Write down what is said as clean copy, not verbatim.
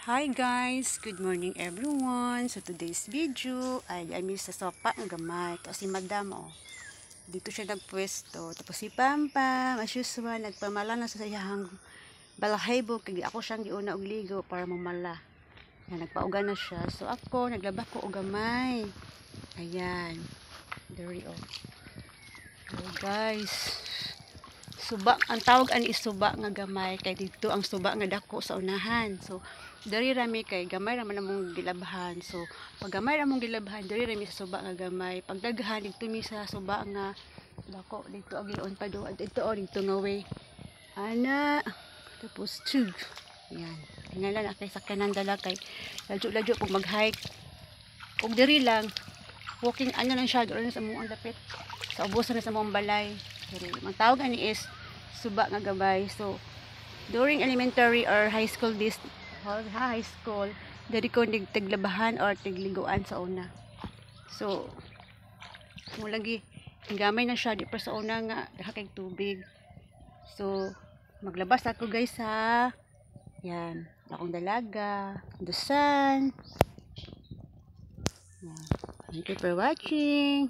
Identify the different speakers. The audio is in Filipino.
Speaker 1: Hi guys! Good morning everyone! So today's video ay ami sa sopa ng gamay. Ito si Madam oh. Dito siya nagpwesto. Tapos si Pampam, as usual, nagpamala na sa sayahang balahaybo. Kaya ako siyang giuna og ligo para mamala. Yan, nagpauga na siya. So ako, naglaba ko og gamay. Ayan. There oh. So guys, suba, ang tawag ani suba nga gamay kay dito ang suba nga dako sa unahan. So dari rami kay gamay ra man among gilabhan. So pag gamay ra among gilabhan, dari rami sa suba nga gamay. Pag daghan dito mi sa suba nga dako, dito agion pa do. Dito o dito nga way. Ana, tapos tug. Yan. Tingala na kay sakyanan dala kay ladyo-ladyo pag mag-hike. Kung diri lang walking ano lang siya, doon sa among dapit. Sa ubusan na sa among balay. Pero ang tawag ani is suba nga gabay. So during elementary or high school dari ko tiglabahan or tigliguan sa una. So mo lagi gamay na siya di pa sa una nga hakay tubig. So maglabas ako guys ha. Yan, akong dalaga, dusan. Yan. Thank you for watching.